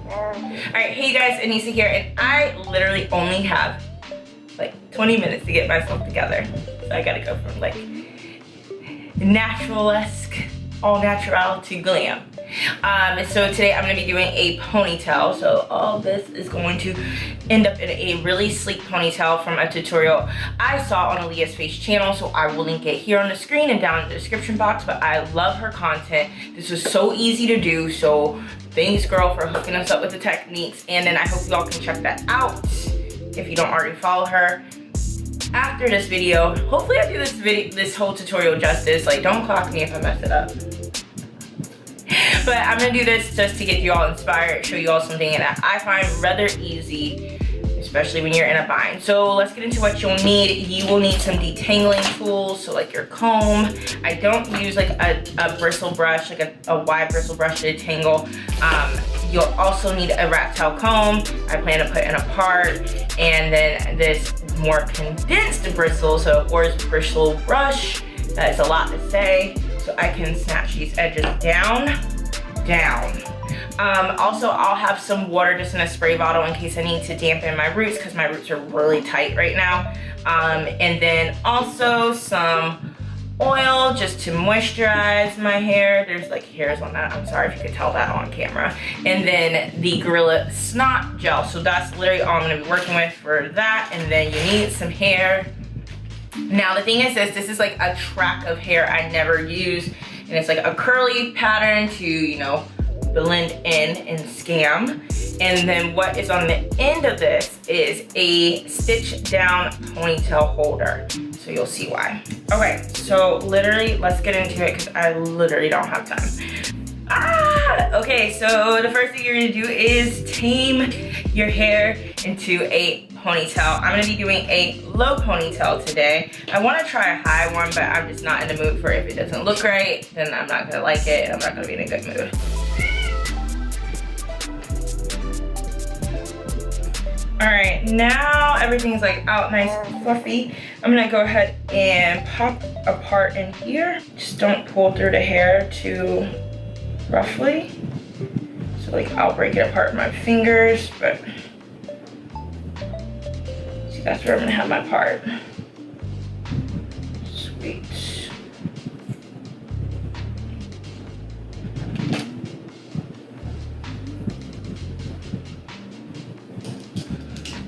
Alright, hey you guys, Anissa here, and I literally only have like 20 minutes to get myself together. So I gotta go from like natural-esque, all natural to glam. So today I'm gonna be doing a ponytail. So all this is going to end up in a really sleek ponytail from a tutorial I saw on Allyiah's Face channel. So I will link it here on the screen and down in the description box. But I love her content. This was so easy to do. So thanks, girl, for hooking us up with the techniques. And then I hope y'all can check that out if you don't already follow her. After this video, hopefully I do this whole tutorial justice. Like, don't clock me if I mess it up. But I'm gonna do this just to get you all inspired, show you all something that I find rather easy, especially when you're in a bind. So let's get into what you'll need. You will need some detangling tools, so like your comb. I don't use like a bristle brush, like a wide bristle brush to detangle. You'll also need a rat tail comb. I plan to put in a part, and then this more condensed bristle, so a Boars bristle brush. That is a lot to say. So I can snatch these edges down. Also, I'll have some water just in a spray bottle in case I need to dampen my roots, because my roots are really tight right now. And then also some oil just to moisturize my hair. There's like hairs on that. I'm sorry if you could tell that on camera. And then the Gorilla Snot Gel. So that's literally all I'm gonna be working with for that. And then you need some hair. Now the thing is this is like a track of hair I never use, and it's like a curly pattern to, you know, blend in and scam. And then what is on the end of this is a stitch down ponytail holder. So you'll see why. Okay, so literally let's get into it because I literally don't have time. Okay, so the first thing you're gonna do is tame your hair into a ponytail. I'm gonna be doing a low ponytail today. I wanna try a high one, but I'm just not in the mood for it. If it doesn't look right, then I'm not gonna like it, and I'm not gonna be in a good mood. All right, now everything's like out nice and fluffy. I'm gonna go ahead and pop a part in here. Just don't pull through the hair too roughly. So like I'll break it apart with my fingers, but see, that's where I'm gonna have my part. Sweet.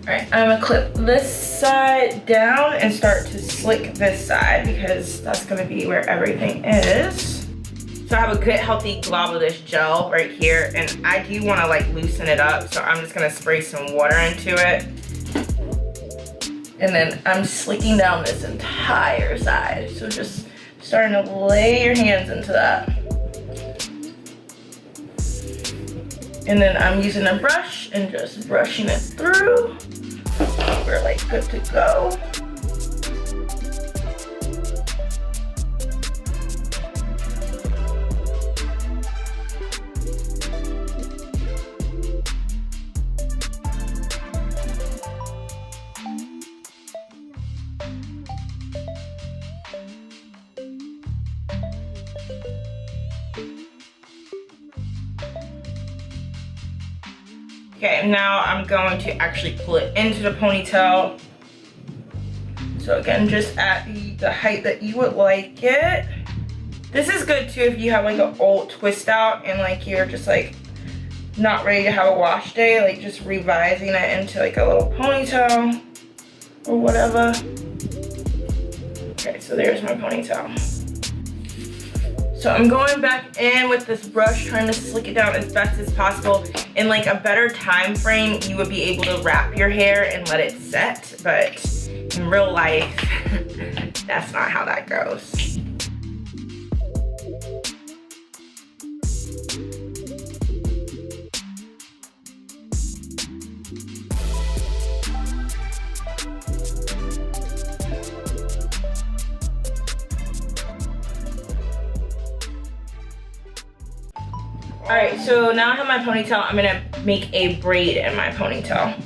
Alright, I'm gonna clip this side down and start to slick this side because that's gonna be where everything is. So I have a good healthy glob of this gel right here, and I do wanna like loosen it up, so I'm just gonna spray some water into it. And then I'm slicking down this entire side. So just starting to lay your hands into that. And then I'm using a brush and just brushing it through. We're like good to go. Okay, now I'm going to actually pull it into the ponytail. So again, just at the height that you would like it. This is good too if you have like an old twist out and like you're just like not ready to have a wash day, like just revising it into like a little ponytail or whatever. Okay, so there's my ponytail. So I'm going back in with this brush, trying to slick it down as best as possible. In like a better time frame, you would be able to wrap your hair and let it set, but in real life, that's not how that goes. All right, so now I have my ponytail. I'm gonna make a braid in my ponytail.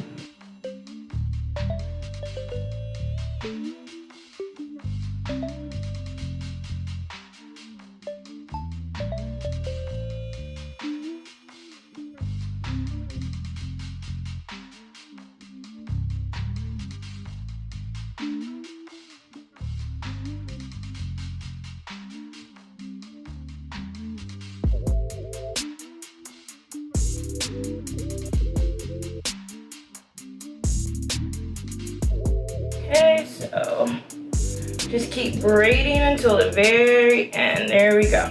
Okay, so just keep braiding until the very end. There we go.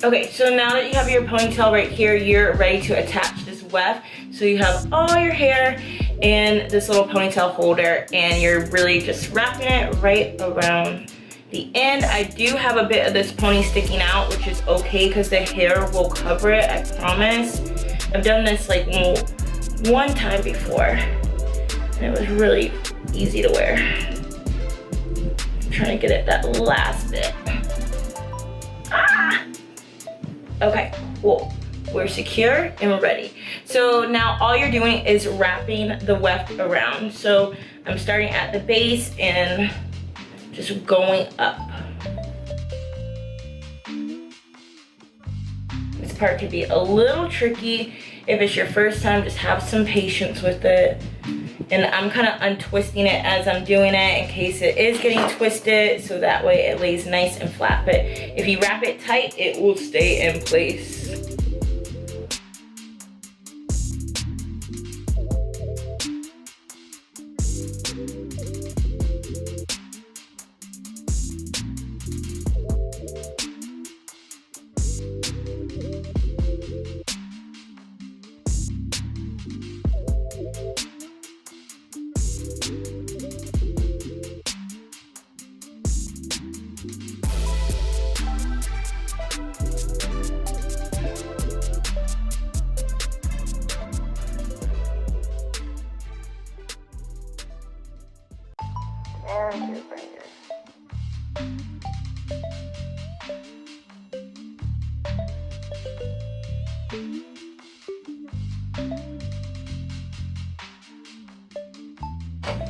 Okay, so now that you have your ponytail right here, you're ready to attach this weft. So you have all your hair in this little ponytail holder, and you're really just wrapping it right around the end. I do have a bit of this pony sticking out, which is okay because the hair will cover it, I promise. I've done this like one time before, and it was really easy to wear. I'm trying to get it that last bit. Ah! Okay, cool. We're secure and we're ready. So now all you're doing is wrapping the weft around. So I'm starting at the base and just going up. This part could be a little tricky. If it's your first time, just have some patience with it. And I'm kind of untwisting it as I'm doing it in case it is getting twisted, so that way it lays nice and flat. But if you wrap it tight, it will stay in place.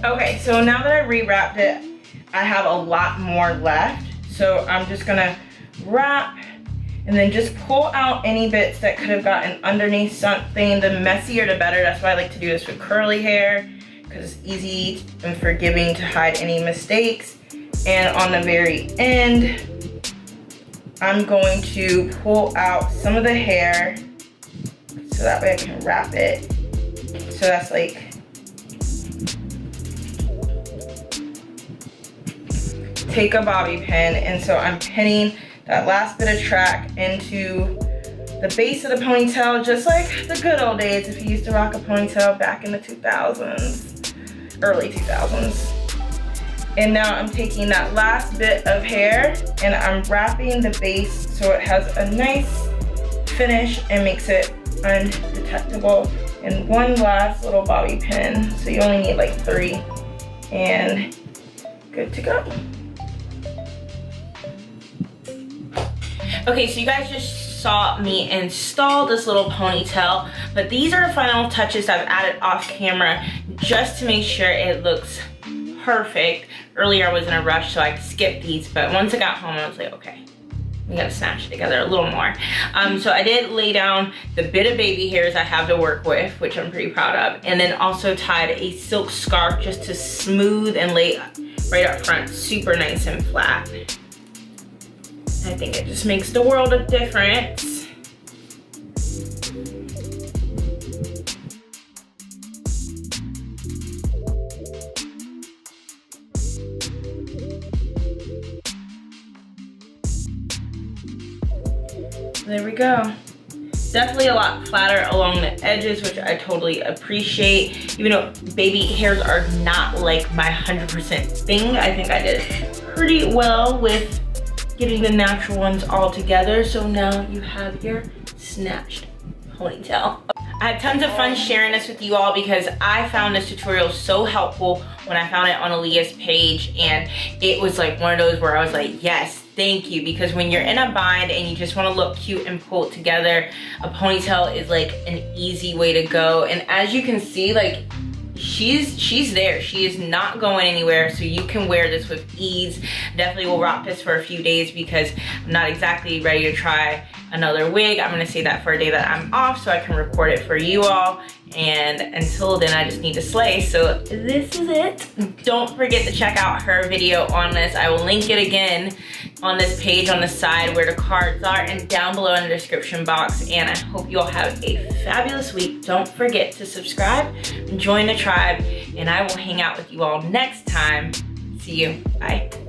Okay, so now that I rewrapped it, I have a lot more left. So I'm just gonna wrap and then just pull out any bits that could have gotten underneath something. The messier the better. That's why I like to do this with curly hair, because it's easy and forgiving to hide any mistakes. And on the very end, I'm going to pull out some of the hair so that way I can wrap it. So that's like, take a bobby pin, and so I'm pinning that last bit of track into the base of the ponytail, just like the good old days if you used to rock a ponytail back in the 2000s, early 2000s. And now I'm taking that last bit of hair and I'm wrapping the base so it has a nice finish and makes it undetectable. And one last little bobby pin, so you only need like 3, and good to go. Okay, so you guys just saw me install this little ponytail, but these are the final touches I've added off camera just to make sure it looks perfect. Earlier I was in a rush, so I skipped these, but once I got home I was like, okay, we gotta snatch it together a little more. So I did lay down the bit of baby hairs I have to work with, which I'm pretty proud of, and then also tied a silk scarf just to smooth and lay right up front, super nice and flat. I think it just makes the world of difference. There we go. Definitely a lot flatter along the edges, which I totally appreciate. Even though baby hairs are not like my 100% thing, I think I did pretty well with getting the natural ones all together. So now you have your snatched ponytail. I had tons of fun sharing this with you all because I found this tutorial so helpful when I found it on Allyiah's page, and it was like one of those where I was like, yes, thank you, because when you're in a bind and you just want to look cute and pull it together, a ponytail is like an easy way to go. And as you can see, like, she's there. She is not going anywhere, so you can wear this with ease. Definitely will rock this for a few days because I'm not exactly ready to try another wig. I'm gonna save that for a day that I'm off so I can record it for you all. And until then, I just need to slay. So this is it. Don't forget to check out her video on this. I will link it again on this page on the side where the cards are and down below in the description box. And I hope you all have a fabulous week. Don't forget to subscribe and join the tribe. And I will hang out with you all next time. See you. Bye.